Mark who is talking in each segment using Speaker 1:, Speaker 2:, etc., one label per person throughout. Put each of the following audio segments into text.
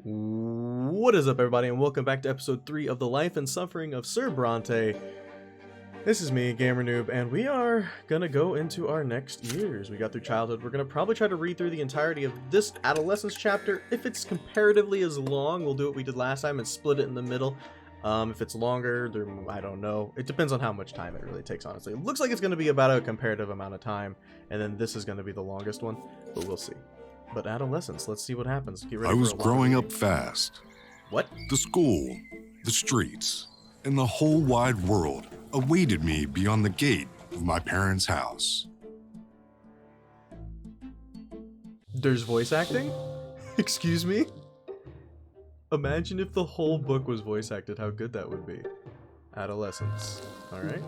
Speaker 1: What is up, everybody, and welcome back to episode 3 of The Life and Suffering of Sir Brante. This is me, GamerKnoob, and we are gonna go into our next years. We got through childhood. We're gonna probably try to read through the entirety of this Adolescence chapter. If it's comparatively as long, we'll do what we did last time and split it in the middle. If it's longer, I don't know. It depends on how much time it really takes, honestly. It looks like it's gonna be about a comparative amount of time, and then this is gonna be the longest one, but we'll see. But Adolescence, let's see what happens. Get ready.
Speaker 2: I was growing up fast.
Speaker 1: What?
Speaker 2: The school, the streets, and the whole wide world awaited me beyond the gate of my parents' house.
Speaker 1: There's voice acting? Excuse me? Imagine if the whole book was voice acted, how good that would be. Adolescence. Alright.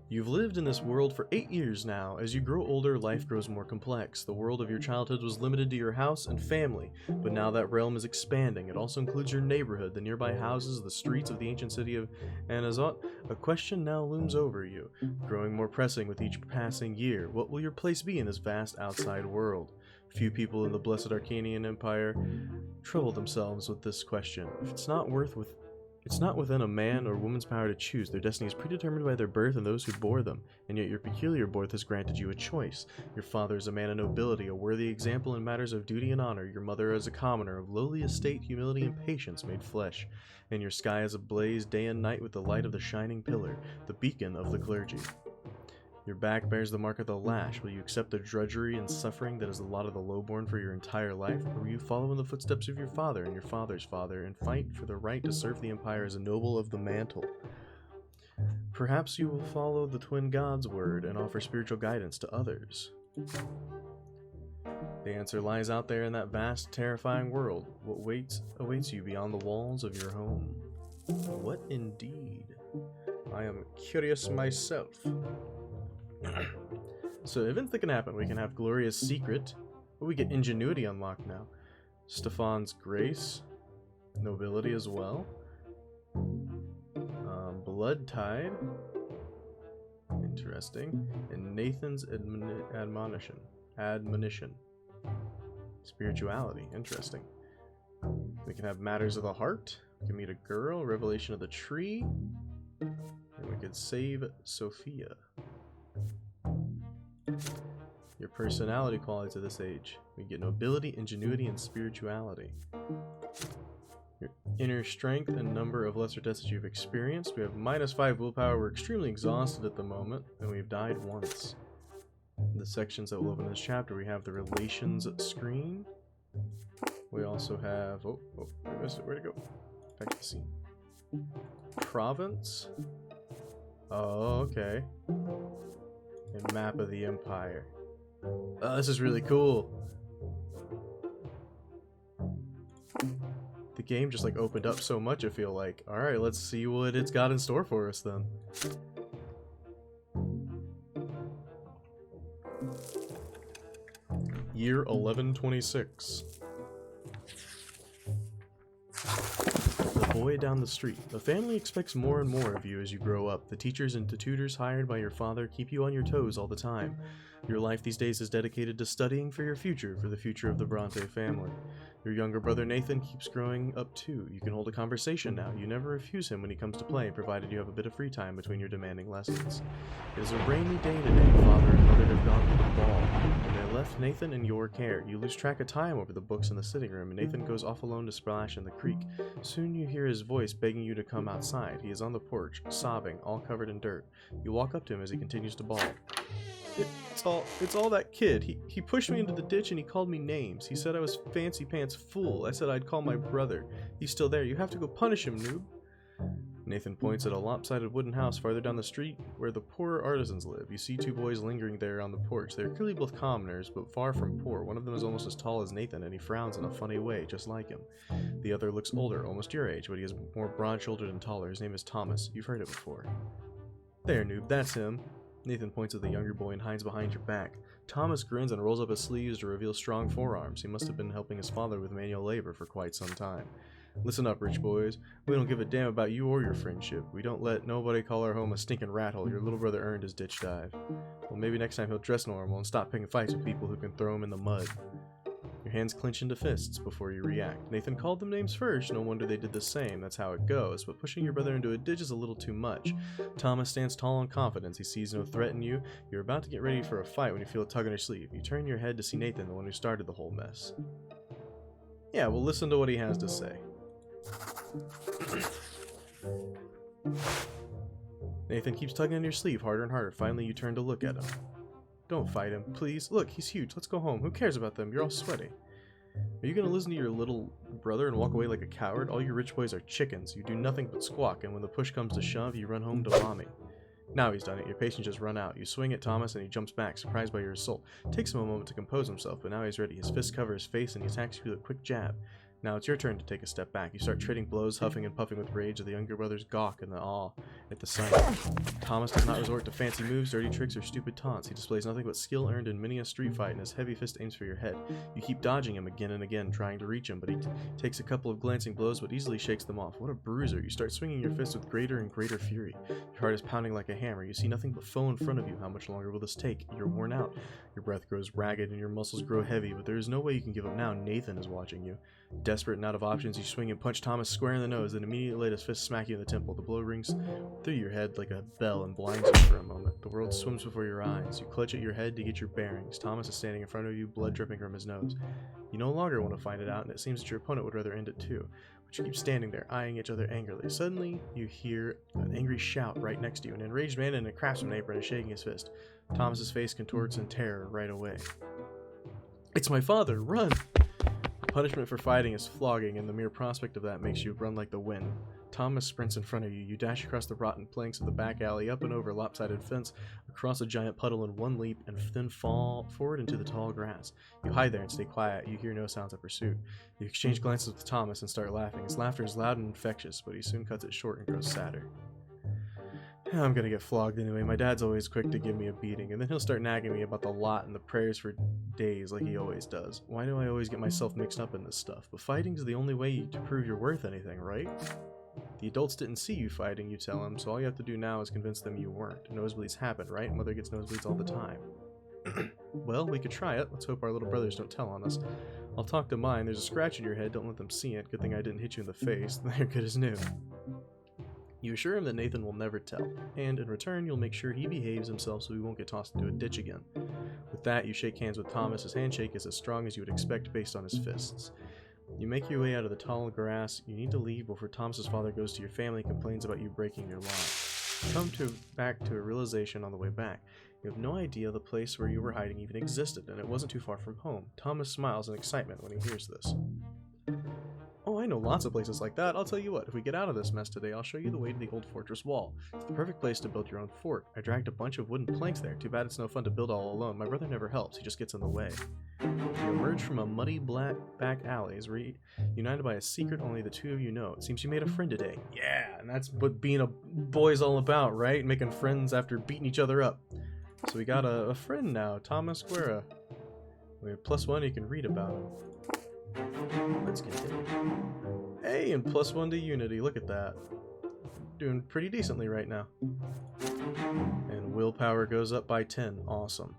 Speaker 1: You've lived in this world for 8 years now. As you grow older, life grows more complex. The world of your childhood was limited to your house and family, but now that realm is expanding. It also includes your neighborhood, the nearby houses, the streets of the ancient city of Anazot. A question now looms over you, growing more pressing with each passing year. What will your place be in this vast outside world? Few people in the blessed Arknian Empire trouble themselves with this question. If it's not within a man or woman's power to choose. Their destiny is predetermined by their birth and those who bore them, and yet your peculiar birth has granted you a choice. Your father is a man of nobility, a worthy example in matters of duty and honor. Your mother is a commoner of lowly estate, humility, and patience made flesh. And your sky is ablaze day and night with the light of the shining pillar, the beacon of the clergy. Your back bears the mark of the lash. Will you accept the drudgery and suffering that is the lot of the lowborn for your entire life? Or will you follow in the footsteps of your father and your father's father and fight for the right to serve the empire as a noble of the mantle? Perhaps you will follow the twin gods' word and offer spiritual guidance to others. The answer lies out there in that vast, terrifying world. What awaits you beyond the walls of your home? What indeed? I am curious myself. So events that can happen. We can have Gloria's Secret, but we get Ingenuity unlocked now. Stefan's Grace, Nobility as well. Blood Tide, interesting, and Nathan's Admonition, Spirituality, interesting. We can have Matters of the Heart. We can meet a girl, Revelation of the Tree, and we could save Sophia. Your personality qualities at this age. We get nobility, ingenuity, and spirituality. Your inner strength and number of lesser deaths that you've experienced. We have -5 willpower. We're extremely exhausted at the moment, and we've died once. The sections that will open this chapter, we have the relations screen. We also have... Oh, I missed it. Where'd it go? Back to the scene. Province. Oh, okay. And map of the empire. Oh, this is really cool. The game just like opened up so much, I feel like. Alright, let's see what it's got in store for us then. Year 1126. Boy down the street. The family expects more and more of you as you grow up. The teachers and the tutors hired by your father keep you on your toes all the time. Your life these days is dedicated to studying for your future, for the future of the Brante family. Your younger brother Nathan keeps growing up too. You can hold a conversation now. You never refuse him when he comes to play, provided you have a bit of free time between your demanding lessons. It is a rainy day today. Father and mother have gone to the ball, and they left Nathan in your care. You lose track of time over the books in the sitting room, and Nathan goes off alone to splash in the creek. Soon you hear his voice begging you to come outside. He is on the porch, sobbing, all covered in dirt. You walk up to him as he continues to bawl. It's all that kid. He pushed me into the ditch and he called me names. He said I was fancy pants fool. I said I'd call my brother. He's still there. You have to go punish him, noob. Nathan points at a lopsided wooden house farther down the street where the poorer artisans live. You see two boys lingering there on the porch. They are clearly both commoners, but far from poor. One of them is almost as tall as Nathan, and he frowns in a funny way, just like him. The other looks older, almost your age, but he is more broad-shouldered and taller. His name is Thomas. You've heard it before. There, noob, that's him. Nathan points at the younger boy and hides behind your back. Thomas grins and rolls up his sleeves to reveal strong forearms. He must have been helping his father with manual labor for quite some time. Listen up, rich boys. We don't give a damn about you or your friendship. We don't let nobody call our home a stinking rat hole. Your little brother earned his ditch dive. Well, maybe next time he'll dress normal and stop picking fights with people who can throw him in the mud. Your hands clench into fists before you react. Nathan called them names first, no wonder they did the same, that's how it goes, but pushing your brother into a ditch is a little too much. Thomas stands tall in confidence, he sees no threat in you. You're about to get ready for a fight when you feel a tug on your sleeve. You turn your head to see Nathan, the one who started the whole mess. Yeah, well, listen to what he has to say. Nathan keeps tugging on your sleeve harder and harder. Finally, you turn to look at him. Don't fight him, please. Look, he's huge. Let's go home. Who cares about them? You're all sweaty. Are you going to listen to your little brother and walk away like a coward? All you rich boys are chickens. You do nothing but squawk, and when the push comes to shove, you run home to mommy. Now he's done it. Your patience just run out. You swing at Thomas, and he jumps back, surprised by your assault. It takes him a moment to compose himself, but now he's ready. His fists cover his face, and he attacks you with a quick jab. Now it's your turn to take a step back. You start trading blows, huffing and puffing with rage. The younger brothers gawk in the awe at the sight. Thomas does not resort to fancy moves, dirty tricks, or stupid taunts. He displays nothing but skill earned in many a street fight, and his heavy fist aims for your head. You keep dodging him again and again, trying to reach him, but he takes a couple of glancing blows, but easily shakes them off. What a bruiser. You start swinging your fist with greater and greater fury. Your heart is pounding like a hammer. You see nothing but foe in front of you. How much longer will this take? You're worn out. Your breath grows ragged, and your muscles grow heavy, but there is no way you can give up now. Nathan is watching you. Desperate and out of options, you swing and punch Thomas square in the nose, then immediately let his fist smack you in the temple. The blow rings through your head like a bell and blinds you for a moment. The world swims before your eyes. You clutch at your head to get your bearings. Thomas is standing in front of you, blood dripping from his nose. You no longer want to find it out, and it seems that your opponent would rather end it too. But you keep standing there, eyeing each other angrily. Suddenly, you hear an angry shout right next to you. An enraged man in a craftsman apron is shaking his fist. Thomas's face contorts in terror right away. It's my father! Run! Punishment for fighting is flogging, and the mere prospect of that makes you run like the wind. Thomas sprints in front of you. You dash across the rotten planks of the back alley, up and over a lopsided fence, across a giant puddle in one leap, and then fall forward into the tall grass. You hide there and stay quiet. You hear no sounds of pursuit. You exchange glances with Thomas and start laughing. His laughter is loud and infectious, but he soon cuts it short and grows sadder. I'm gonna get flogged anyway. My dad's always quick to give me a beating, and then he'll start nagging me about the lot and the prayers for days like he always does. Why do I always get myself mixed up in this stuff? But fighting's the only way to prove you're worth anything, right? The adults didn't see you fighting, you tell them, so all you have to do now is convince them you weren't. Nosebleeds happen, right? Mother gets nosebleeds all the time. Well, we could try it. Let's hope our little brothers don't tell on us. I'll talk to mine. There's a scratch in your head. Don't let them see it. Good thing I didn't hit you in the face. They're good as new. You assure him that Nathan will never tell, and in return you'll make sure he behaves himself so he won't get tossed into a ditch again. With that, you shake hands with Thomas. His handshake is as strong as you would expect based on his fists. You make your way out of the tall grass. You need to leave before Thomas's father goes to your family and complains about you breaking your law. You come back to a realization on the way back. You have no idea the place where you were hiding even existed, and it wasn't too far from home. Thomas smiles in excitement when he hears this. Oh, I know lots of places like that. I'll tell you what, if we get out of this mess today, I'll show you the way to the old fortress wall. It's the perfect place to build your own fort. I dragged a bunch of wooden planks there. Too bad it's no fun to build all alone. My brother never helps. He just gets in the way. You emerge from a muddy black back alleys, united by a secret only the two of you know. It seems you made a friend today. Yeah, and that's what being a boy's all about, right? Making friends after beating each other up. So we got a friend now, Thomas Guerra. We have +1, you can read about him. Let's continue. Hey, and +1 to Unity. Look at that. Doing pretty decently right now. And willpower goes up by 10. Awesome.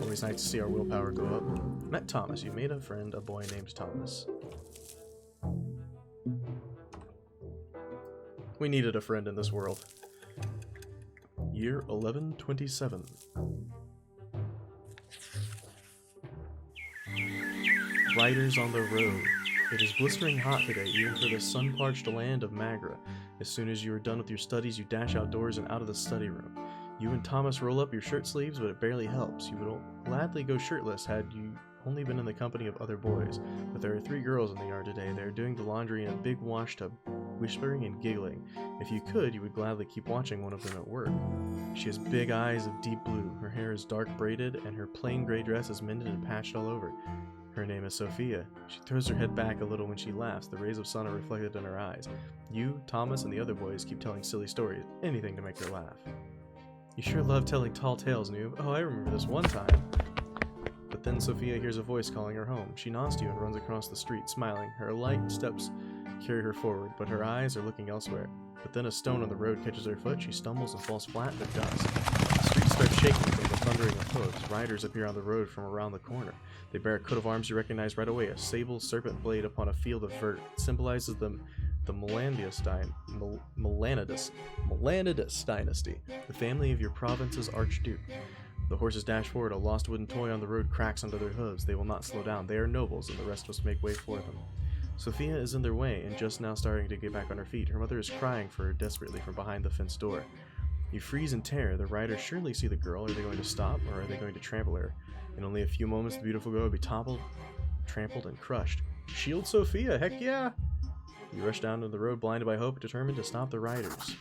Speaker 1: Always nice to see our willpower go up. Met Thomas. You made a friend, a boy named Thomas. We needed a friend in this world. Year 1127. Riders on the road. It is blistering hot today, even for the sun-parched land of Magra. As soon as you are done with your studies, you dash outdoors and out of the study room. You and Thomas roll up your shirt sleeves, but it barely helps. You would gladly go shirtless had you only been in the company of other boys. But there are 3 girls in the yard today. They are doing the laundry in a big wash tub, whispering and giggling. If you could, you would gladly keep watching one of them at work. She has big eyes of deep blue. Her hair is dark braided, and her plain gray dress is mended and patched all over. Her name is Sophia. She throws her head back a little when she laughs. The rays of sun are reflected in her eyes. You, Thomas, and the other boys keep telling silly stories, anything to make her laugh. You sure love telling tall tales, noob. Oh, I remember this one time. But then Sophia hears a voice calling her home. She nods to you and runs across the street, smiling. Her light steps carry her forward, but her eyes are looking elsewhere. But then a stone on the road catches her foot. She stumbles and falls flat in the dust. The street starts shaking from the thundering of hooves. Riders appear on the road from around the corner. They bear a coat of arms you recognize right away, a sable serpent blade upon a field of vert. It symbolizes the Melanidas dynasty, the family of your province's archduke. The horses dash forward. A lost wooden toy on the road cracks under their hooves. They will not slow down. They are nobles, and the rest must make way for them. Sophia is in their way and just now starting to get back on her feet. Her mother is crying for her desperately from behind the fenced door. You freeze in terror. The riders surely see the girl. Are they going to stop, or are they going to trample her? In only a few moments, the beautiful girl will be toppled, trampled, and crushed. Shield Sophia! Heck yeah! You rush down to the road, blinded by hope, determined to stop the riders.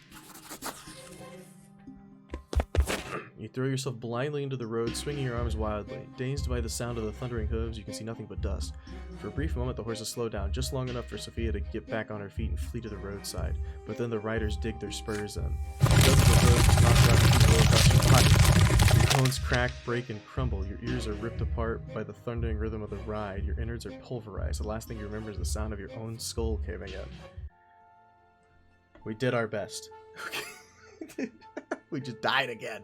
Speaker 1: You throw yourself blindly into the road, swinging your arms wildly. Dazed by the sound of the thundering hooves, you can see nothing but dust. For a brief moment, the horses slow down, just long enough for Sophia to get back on her feet and flee to the roadside. But then the riders dig their spurs in. The dust of the hooves knocks out the people across your body. Your bones crack, break, and crumble. Your ears are ripped apart by the thundering rhythm of the ride. Your innards are pulverized. The last thing you remember is the sound of your own skull caving in. We did our best. We just died again.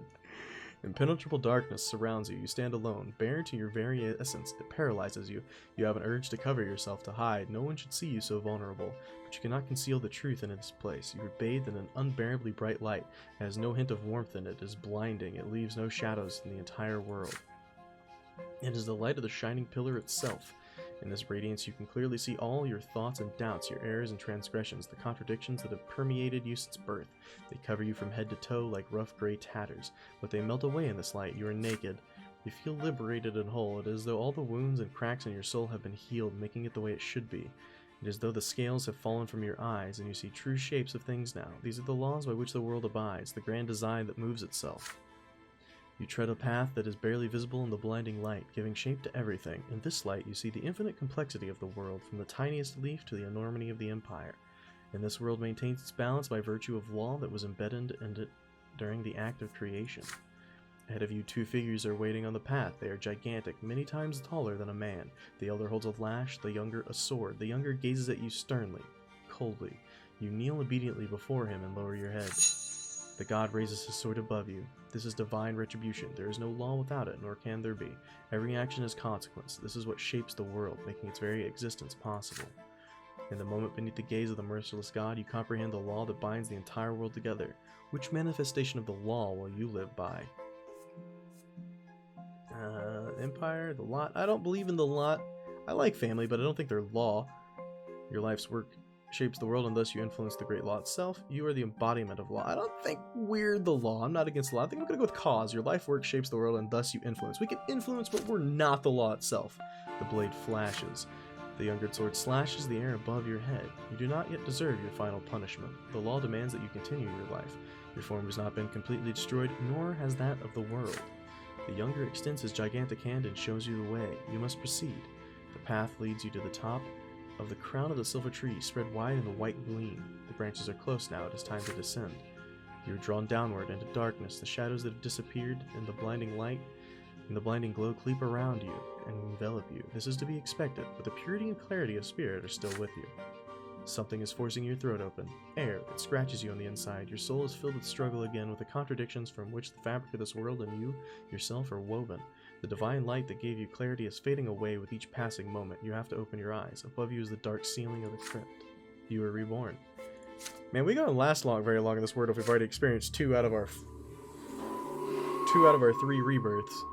Speaker 1: Impenetrable darkness surrounds you. You stand alone, bare to your very essence. It paralyzes you. You have an urge to cover yourself, to hide. No one should see you so vulnerable, but you cannot conceal the truth in its place. You are bathed in an unbearably bright light. It has no hint of warmth in it. It is blinding. It leaves no shadows in the entire world. It is the light of the shining pillar itself. In this radiance, you can clearly see all your thoughts and doubts, your errors and transgressions, the contradictions that have permeated you since birth. They cover you from head to toe like rough gray tatters, but they melt away in this light. You are naked. You feel liberated and whole. It is as though all the wounds and cracks in your soul have been healed, making it the way it should be. It is as though the scales have fallen from your eyes, and you see true shapes of things now. These are the laws by which the world abides, the grand design that moves itself. You tread a path that is barely visible in the blinding light, giving shape to everything. In this light, you see the infinite complexity of the world, from the tiniest leaf to the enormity of the empire. And this world maintains its balance by virtue of law that was embedded in it during the act of creation. Ahead of you, two figures are waiting on the path. They are gigantic, many times taller than a man. The elder holds a lash, the younger a sword. The younger gazes at you sternly, coldly. You kneel obediently before him and lower your head. The god raises his sword above you. This is divine retribution. There is no law without it, nor can there be. Every action has consequence. This is what shapes the world, making its very existence possible. In the moment beneath the gaze of the merciless god, you comprehend the law that binds the entire world together. Which manifestation of the law will you live by? Empire, the lot. I don't believe in the lot. I like family, but I don't think they're law. Your life's work shapes the world, and thus you influence the great law itself. You are the embodiment of law. I don't think we're the law. I'm not against the law. I think I'm gonna go with cause. Your life work shapes the world, and thus you influence. We can influence, but we're not the law itself. The blade flashes. The younger sword slashes the air above your head. You do not yet deserve your final punishment. The law demands that you continue your life. Your form has not been completely destroyed, nor has that of the world. The younger extends his gigantic hand and shows you the way. You must proceed. The path leads you to the top of the crown of the silver tree, spread wide in the white gleam. The branches are close now. It is time to descend. You are drawn downward into darkness. The shadows that have disappeared in the blinding light and the blinding glow creep around you and envelop you. This is to be expected, but the purity and clarity of spirit are still with you. Something is forcing your throat open. Air. It scratches you on the inside. Your soul is filled with struggle again, with the contradictions from which the fabric of this world and you yourself are woven. The divine light that gave you clarity is fading away with each passing moment. You have to open your eyes. Above you is the dark ceiling of the crypt. You are reborn. Man, we gonna last very long in this world if we've already experienced two out of our 3 rebirths.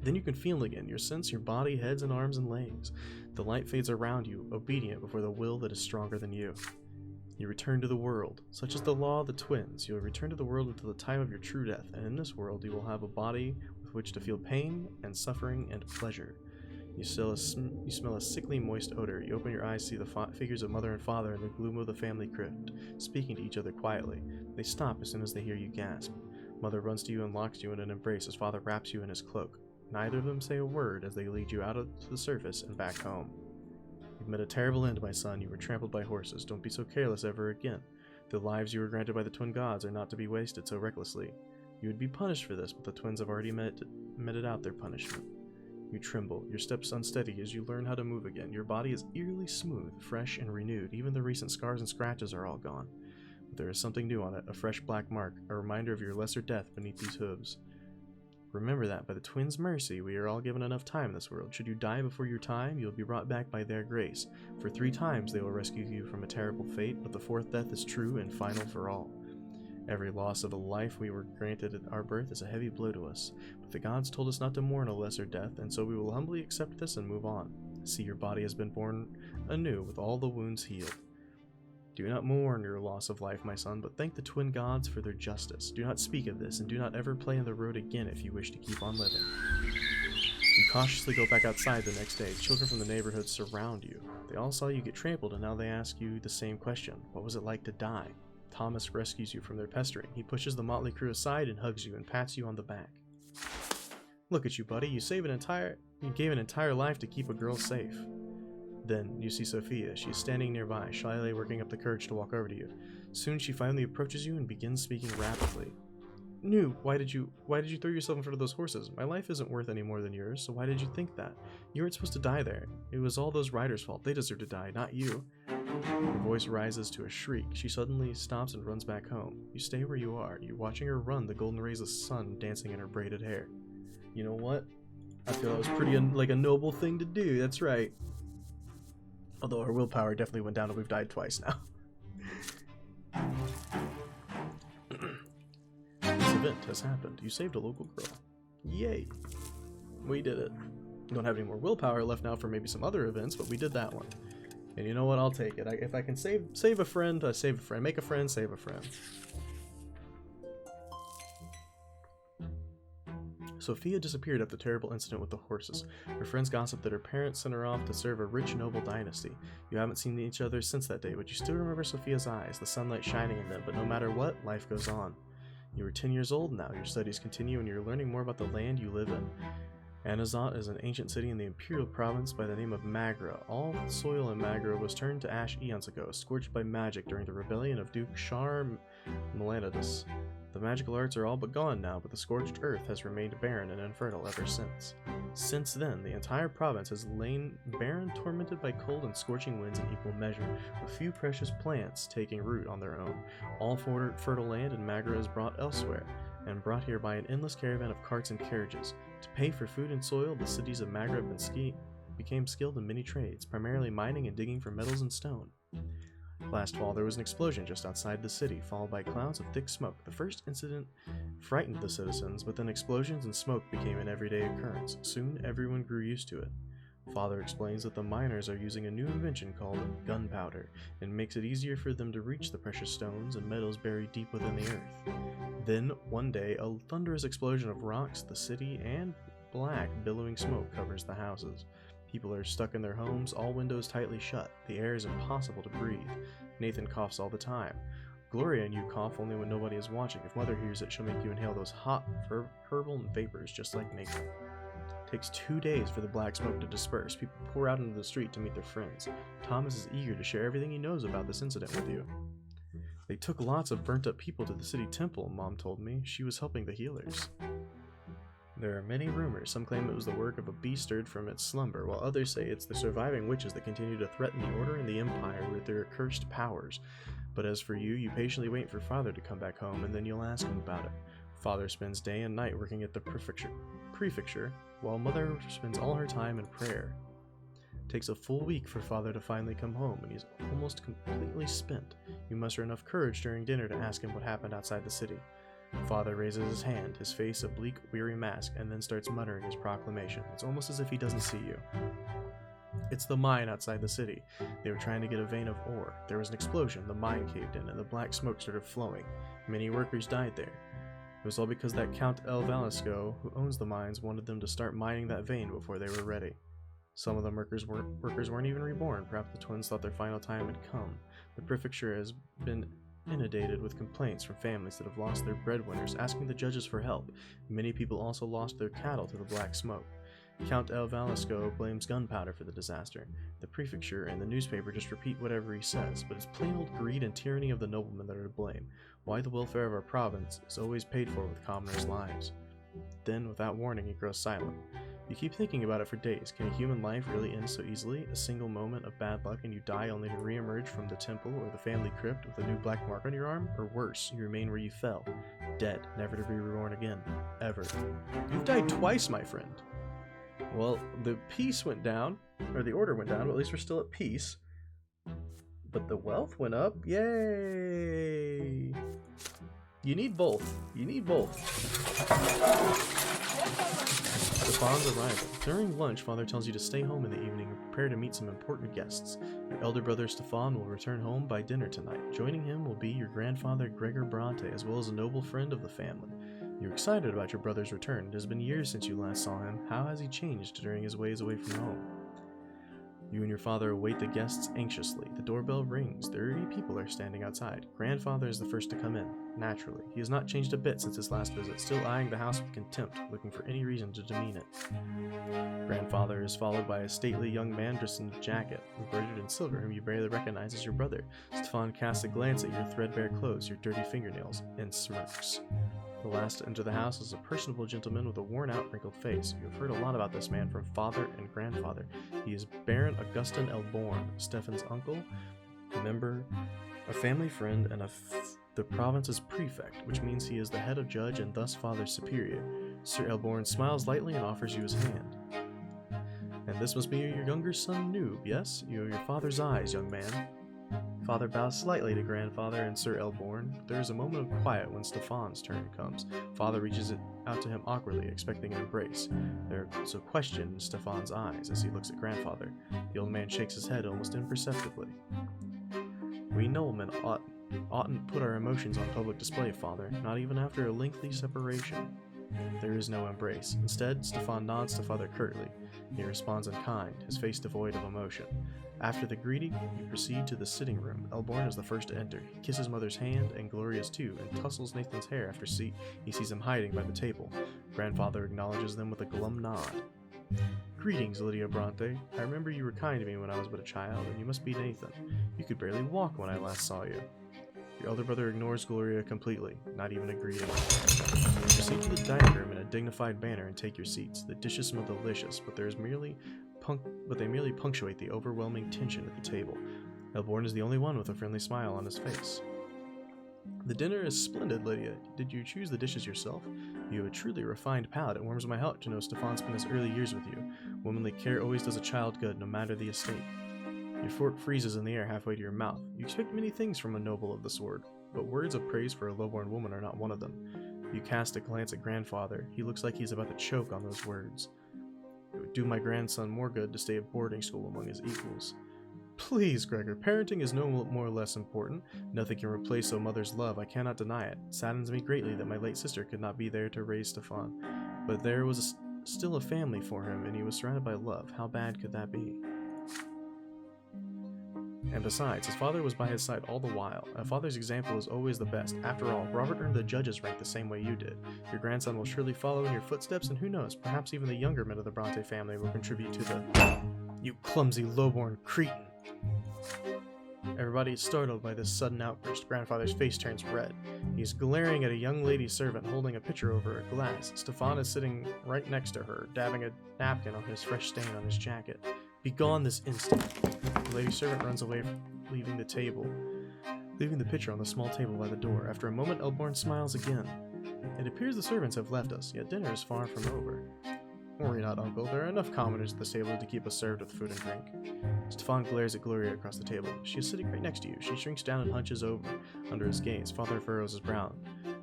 Speaker 1: Then you can feel again. You sense your body, heads and arms and legs. The light fades around you, obedient before the will that is stronger than you. You return to the world. Such is the law of the twins. You will return to the world until the time of your true death, and in this world you will have a body with which to feel pain and suffering and pleasure. You smell a sickly, moist odor. You open your eyes, see the figures of mother and father in the gloom of the family crypt, speaking to each other quietly. They stop as soon as they hear you gasp. Mother runs to you and locks you in an embrace as father wraps you in his cloak. Neither of them say a word as they lead you out to the surface and back home. You've met a terrible end, my son. You were trampled by horses. Don't be so careless ever again. The lives you were granted by the twin gods are not to be wasted so recklessly. You would be punished for this, but the twins have already meted out their punishment. You tremble, your steps unsteady as you learn how to move again. Your body is eerily smooth, fresh, and renewed. Even the recent scars and scratches are all gone. But there is something new on it, a fresh black mark, a reminder of your lesser death beneath these hooves. Remember that, by the twins' mercy, we are all given enough time in this world. Should you die before your time, you will be brought back by their grace. For 3 times they will rescue you from a terrible fate, but the 4th death is true and final for all. Every loss of a life we were granted at our birth is a heavy blow to us, but the gods told us not to mourn a lesser death, and so we will humbly accept this and move on. See, your body has been born anew with all the wounds healed. Do not mourn your loss of life, my son, but thank the twin gods for their justice. Do not speak of this, and do not ever play on the road again if you wish to keep on living. You cautiously go back outside the next day. Children from the neighborhood surround you. They all saw you get trampled, and now they ask you the same question. What was it like to die? Thomas rescues you from their pestering. He pushes the motley crew aside and hugs you and pats you on the back. Look at you, buddy. You gave an entire life to keep a girl safe. Then you see Sophia. She is standing nearby, shyly working up the courage to walk over to you. Soon she finally approaches you and begins speaking rapidly. Noob, why did you throw yourself in front of those horses? My life isn't worth any more than yours, so why did you think that? You weren't supposed to die there. It was all those riders' fault. They deserve to die, not you. Her voice rises to a shriek. She suddenly stops and runs back home. You stay where you are. You're watching her run, the golden rays of the sun dancing in her braided hair. You know what? I feel that was pretty like a noble thing to do. That's right. Although our willpower definitely went down and we've died twice now. This event has happened. You saved a local girl. Yay. We did it. Don't have any more willpower left now for maybe some other events, but we did that one. And you know what? I'll take it. If I can save a friend, save a friend. Make a friend, save a friend. Sophia disappeared after the terrible incident with the horses. Her friends gossip that her parents sent her off to serve a rich noble dynasty. You haven't seen each other since that day, but you still remember Sophia's eyes, the sunlight shining in them. But no matter what, life goes on. You are 10 years old now. Your studies continue and you're learning more about the land you live in. Anazat is an ancient city in the imperial province by the name of Magra. All soil in Magra was turned to ash eons ago, scorched by magic during the rebellion of Duke Shar Melanidas. The magical arts are all but gone now, but the scorched earth has remained barren and infertile ever since. Since then, the entire province has lain barren, tormented by cold and scorching winds in equal measure, with few precious plants taking root on their own. All fertile land in Magra is brought elsewhere, and brought here by an endless caravan of carts and carriages. To pay for food and soil, the cities of Magra became skilled in many trades, primarily mining and digging for metals and stone. Last fall, there was an explosion just outside the city, followed by clouds of thick smoke. The first incident frightened the citizens, but then explosions and smoke became an everyday occurrence. Soon, everyone grew used to it. Father explains that the miners are using a new invention called gunpowder, and makes it easier for them to reach the precious stones and metals buried deep within the earth. Then, one day, a thunderous explosion of rocks, the city, and black, billowing smoke covers the houses. People are stuck in their homes, all windows tightly shut. The air is impossible to breathe. Nathan coughs all the time. Gloria and you cough only when nobody is watching. If Mother hears it, she'll make you inhale those hot, herbal vapors just like Nathan. It takes 2 days for the black smoke to disperse. People pour out into the street to meet their friends. Thomas is eager to share everything he knows about this incident with you. They took lots of burnt-up people to the city temple, Mom told me. She was helping the healers. There are many rumors. Some claim it was the work of a beast stirred from its slumber, while others say it's the surviving witches that continue to threaten the Order and the Empire with their accursed powers. But as for you, you patiently wait for Father to come back home, and then you'll ask him about it. Father spends day and night working at the prefecture, while Mother spends all her time in prayer. It takes a full week for Father to finally come home, and he's almost completely spent. You muster enough courage during dinner to ask him what happened outside the city. Father raises his hand, his face a bleak, weary mask, and then starts muttering his proclamation. It's almost as if he doesn't see you. It's the mine outside the city. They were trying to get a vein of ore. There was an explosion, the mine caved in, and the black smoke started flowing. Many workers died there. It was all because that Count El Valasco, who owns the mines, wanted them to start mining that vein before they were ready. Some of the workers weren't even reborn. Perhaps the twins thought their final time had come. The prefecture has been inundated with complaints from families that have lost their breadwinners, asking the judges for help. Many people also lost their cattle to the black smoke. Count El Velasco blames gunpowder for the disaster. The prefecture and the newspaper just repeat whatever he says, but it's plain old greed and tyranny of the noblemen that are to blame. Why the welfare of our province is always paid for with commoners' lives. Then, without warning, he grows silent. You keep thinking about it for days. Can a human life really end so easily? A single moment of bad luck and you die only to re-emerge from the temple or the family crypt with a new black mark on your arm? Or worse, you remain where you fell, dead, never to be reborn again. Ever. You've died twice, my friend. Well, the peace went down, or the order went down, but at least we're still at peace. But the wealth went up. Yay! You need both. You need both. Stefan's arrival. During lunch, Father tells you to stay home in the evening and prepare to meet some important guests. Your elder brother Stefan will return home by dinner tonight. Joining him will be your grandfather Gregor Brante, as well as a noble friend of the family. You're excited about your brother's return. It has been years since you last saw him. How has he changed during his ways away from home? You and your father await the guests anxiously. The doorbell rings. 30 people are standing outside. Grandfather is the first to come in. Naturally, he has not changed a bit since his last visit, still eyeing the house with contempt, looking for any reason to demean it. Grandfather is followed by a stately young man dressed in a jacket, embroidered in silver, whom you barely recognize as your brother. Stefan casts a glance at your threadbare clothes, your dirty fingernails, and smirks. The last to enter the house is a personable gentleman with a worn-out, wrinkled face. You have heard a lot about this man from father and grandfather. He is Baron Augustin Elborn, Stefan's uncle, a family friend, and the province's prefect, which means he is the head of judge and thus father's superior. Sir Elborn smiles lightly and offers you his hand. And this must be your younger son, Noob, yes? You have your father's eyes, young man. Father bows slightly to grandfather and Sir Elborn. There is a moment of quiet when Stefan's turn comes. Father reaches it out to him awkwardly, expecting an embrace. There is a question in Stefan's eyes as he looks at grandfather. The old man shakes his head almost imperceptibly. We noblemen oughtn't put our emotions on public display, Father, not even after a lengthy separation. There is no embrace. Instead, Stefan nods to Father curtly. He responds in kind, his face devoid of emotion. After the greeting, you proceed to the sitting room. Elborn is the first to enter. He kisses Mother's hand, and Gloria's too, and tussles Nathan's hair after he sees him hiding by the table. Grandfather acknowledges them with a glum nod. Greetings, Lydia Brante. I remember you were kind to me when I was but a child, and you must be Nathan. You could barely walk when I last saw you. Your elder brother ignores Gloria completely, not even a greeting. Proceed to the dining room in a dignified manner and take your seats. The dishes smell delicious, but they merely punctuate the overwhelming tension at the table. Elborn is the only one with a friendly smile on his face. The dinner is splendid, Lydia. Did you choose the dishes yourself? You have a truly refined palate. It warms my heart to know Stefan spent his early years with you. Womanly care always does a child good, no matter the estate. Your fork freezes in the air halfway to your mouth. You expect many things from a noble of the sword, but words of praise for a low-born woman are not one of them. You cast a glance at grandfather. He looks like he's about to choke on those words. It would do my grandson more good to stay at boarding school among his equals. Please, Gregor, parenting is no more or less important. Nothing can replace a mother's love, I cannot deny it. It saddens me greatly that my late sister could not be there to raise Stefan. But there was still a family for him, and he was surrounded by love. How bad could that be? And besides, his father was by his side all the while. A father's example is always the best. After all, Robert earned the judge's rank the same way you did. Your grandson will surely follow in your footsteps, and who knows, perhaps even the younger men of the Brante family will contribute to the... You clumsy, low-born cretin! Everybody is startled by this sudden outburst. Grandfather's face turns red. He's glaring at a young lady servant holding a pitcher over a glass. Stefan is sitting right next to her, dabbing a napkin on his fresh stain on his jacket. Begone this instant. The lady servant runs away, leaving the pitcher on the small table by the door. After a moment, Elborn smiles again. It appears the servants have left us, yet dinner is far from over. Worry not, uncle. There are enough commoners at this table to keep us served with food and drink. Stefan glares at Gloria across the table. She is sitting right next to you. She shrinks down and hunches over under his gaze. Father furrows his brow.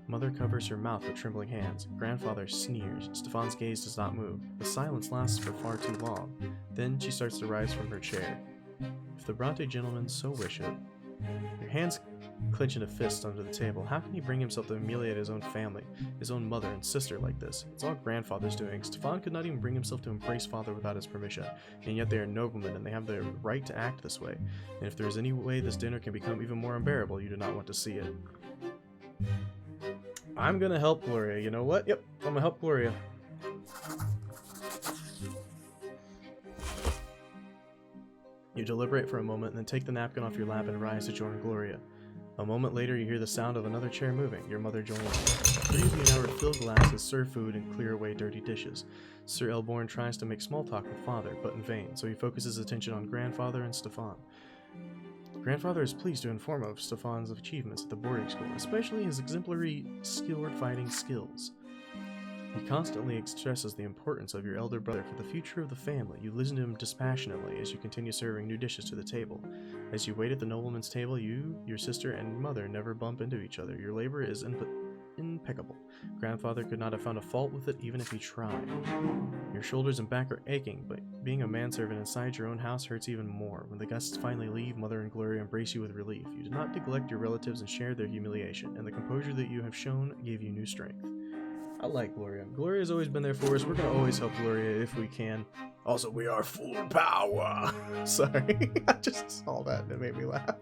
Speaker 1: Mother covers her mouth with trembling hands. Grandfather sneers. Stefan's gaze does not move. The silence lasts for far too long. Then she starts to rise from her chair. If the Brante gentleman so wish it. Your hands clench in a fist under the table. How can he bring himself to humiliate his own family, his own mother and sister like this? It's all grandfather's doing. Stefan could not even bring himself to embrace father without his permission, and yet they are noblemen and they have the right to act this way. And if there is any way this dinner can become even more unbearable, you do not want to see it. I'm gonna help Gloria. You know what? Yep, I'm gonna help Gloria. You deliberate for a moment and then take the napkin off your lap and rise to join Gloria. A moment later, you hear the sound of another chair moving. Your mother joins you. Three of you now refill glasses, serve food, and clear away dirty dishes. Sir Elborn tries to make small talk with Father, but in vain, so he focuses his attention on Grandfather and Stefan. Grandfather is pleased to inform of Stefan's achievements at the boarding school, especially his exemplary skilled fighting skills. He constantly stresses the importance of your elder brother for the future of the family. You listen to him dispassionately as you continue serving new dishes to the table. As you wait at the nobleman's table, you, your sister, and mother never bump into each other. Your labor is impeccable. Grandfather could not have found a fault with it even if he tried. Your shoulders and back are aching, but being a manservant inside your own house hurts even more. When the guests finally leave, Mother and Gloria embrace you with relief. You did not neglect your relatives and share their humiliation, and the composure that you have shown gave you new strength. I like Gloria. Gloria's always been there for us. We're going to always help Gloria if we can. Also, we are full of power. Sorry, I just saw that and it made me laugh.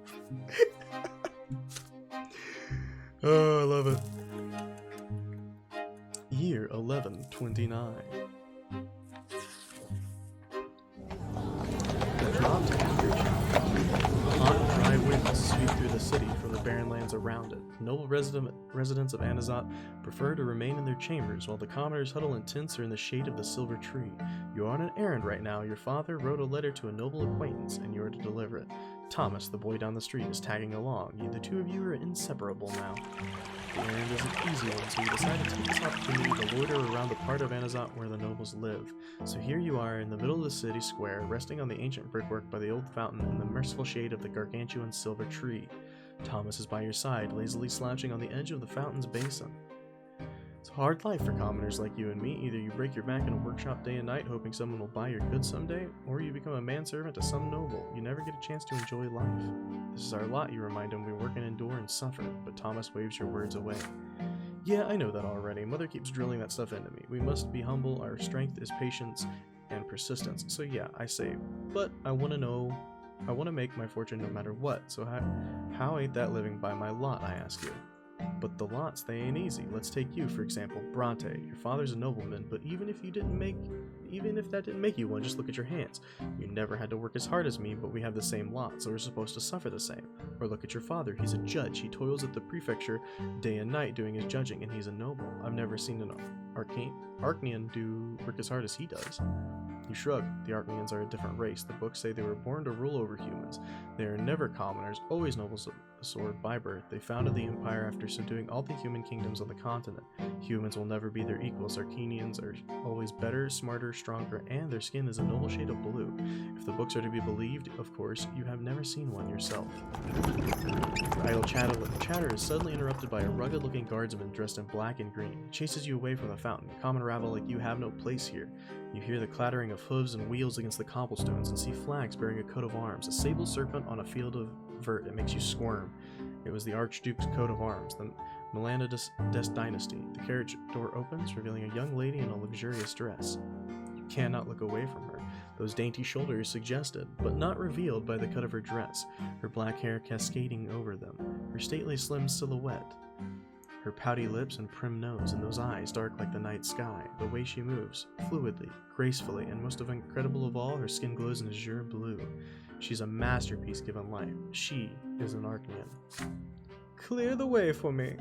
Speaker 1: Oh, I love it. Year 1129. The dropped handkerchief. Hot, dry winds sweep through the city from the barren lands around it. The noble residents of Anazat prefer to remain in their chambers, while the commoners huddle in tents or in the shade of the silver tree. You are on an errand right now. Your father wrote a letter to a noble acquaintance, and you are to deliver it. Thomas, the boy down the street, is tagging along. The two of you are inseparable now. The errand is an easy one, so you decide to take this opportunity to loiter around the part of Anazat where the nobles live. So here you are in the middle of the city square, resting on the ancient brickwork by the old fountain in the merciful shade of the gargantuan silver tree. Thomas is by your side, lazily slouching on the edge of the fountain's basin. It's a hard life for commoners like you and me. Either you break your back in a workshop day and night, hoping someone will buy your goods someday, or you become a manservant to some noble. You never get a chance to enjoy life. This is our lot, you remind him. We work and endure and suffer, but Thomas waves your words away. Yeah, I know that already. Mother keeps drilling that stuff into me. We must be humble. Our strength is patience and persistence. So yeah, I say, but I want to make my fortune no matter what. So how ain't that living by my lot, I ask you? But the lots, they ain't easy. Let's take you, for example, Brante. Your father's a nobleman, but even if that didn't make you one, just look at your hands. You never had to work as hard as me, but we have the same lot, so we're supposed to suffer the same. Or look at your father. He's a judge. He toils at the prefecture day and night doing his judging, and he's a noble. I've never seen an Arknian do work as hard as he does. You shrug. The Arknians are a different race. The books say they were born to rule over humans. They are never commoners, always nobles of the sword by birth. They founded the empire after subduing all the human kingdoms on the continent. Humans will never be their equals. Arknians are always better, smarter, stronger, and their skin is a noble shade of blue. If the books are to be believed, of course, you have never seen one yourself. Idle chatter is suddenly interrupted by a rugged-looking guardsman dressed in black and green. He chases you away from the fountain. Common rabble like you have no place here. You hear the clattering of hooves and wheels against the cobblestones and see flags bearing a coat of arms, a sable serpent on a field of vert. It makes you squirm. It was the Archduke's coat of arms, the Melanidus dynasty. The carriage door opens, revealing a young lady in a luxurious dress. You cannot look away from her. Those dainty shoulders suggested, but not revealed by the cut of her dress, her black hair cascading over them, her stately slim silhouette, her pouty lips and prim nose, and those eyes dark like the night sky. The way she moves, fluidly, gracefully, and most incredible of all, her skin glows in azure blue. She's a masterpiece given life. She is an Arknian. Clear the way for me.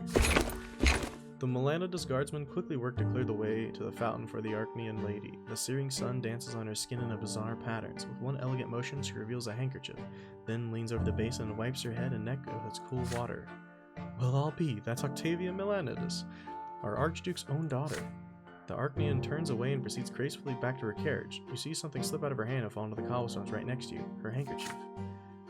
Speaker 1: The Melanidus guardsmen quickly work to clear the way to the fountain for the Arknian lady. The searing sun dances on her skin in a bizarre patterns. With one elegant motion, she reveals a handkerchief, then leans over the basin and wipes her head and neck with its cool water. Well, I'll be. That's Octavia Melanidus, our Archduke's own daughter. The Arknian turns away and proceeds gracefully back to her carriage. You see something slip out of her hand and fall into the cobblestones right next to you. Her handkerchief.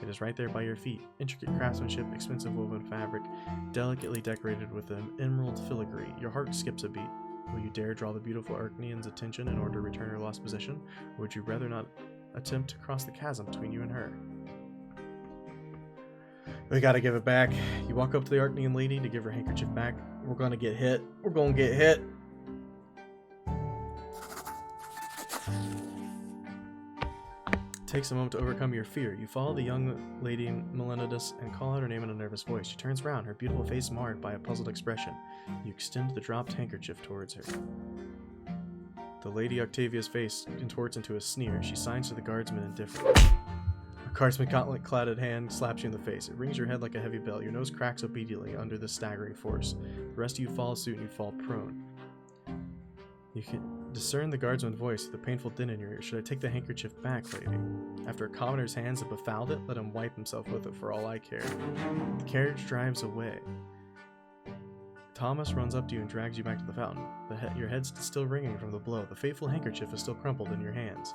Speaker 1: It is right there by your feet. Intricate craftsmanship, expensive woven fabric, delicately decorated with an emerald filigree. Your heart skips a beat. Will you dare draw the beautiful Arknian's attention in order to return her lost possession? Or would you rather not attempt to cross the chasm between you and her? We gotta give it back. You walk up to the Arknian lady to give her handkerchief back. We're gonna get hit. We're gonna get hit. It takes a moment to overcome your fear. You follow the young lady Melanidus and call out her name in a nervous voice. She turns around, her beautiful face marred by a puzzled expression. You extend the dropped handkerchief towards her. The Lady Octavia's face contorts into a sneer. She signs to the guardsman indifferently. Cardsman gauntlet-cladded hand slaps you in the face. It rings your head like a heavy bell. Your nose cracks obediently under the staggering force. The rest of you follow suit and you fall prone. You can discern the guardsman's voice, the painful din in your ear. Should I take the handkerchief back, lady? After a commoner's hands have befouled it, let him wipe himself with it for all I care. The carriage drives away. Thomas runs up to you and drags you back to the fountain. Your head's still ringing from the blow. The fateful handkerchief is still crumpled in your hands.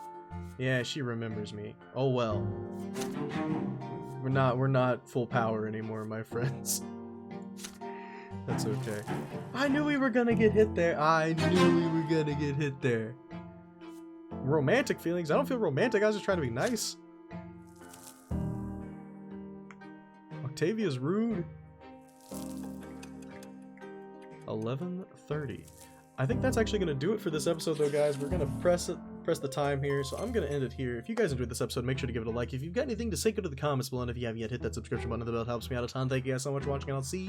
Speaker 1: Yeah, she remembers me. Oh well. We're not full power anymore, my friends. That's okay. I knew we were gonna get hit there. I knew we were gonna get hit there. Romantic feelings? I don't feel romantic. I was just trying to be nice. Octavia's rude. 11:30. I think that's actually going to do it for this episode, though, guys. We're going to press the time here, so I'm going to end it here. If you guys enjoyed this episode, make sure to give it a like. If you've got anything to say, go to the comments below, and if you haven't yet, hit that subscription button. The bell helps me out a ton. Thank you guys so much for watching, and I'll see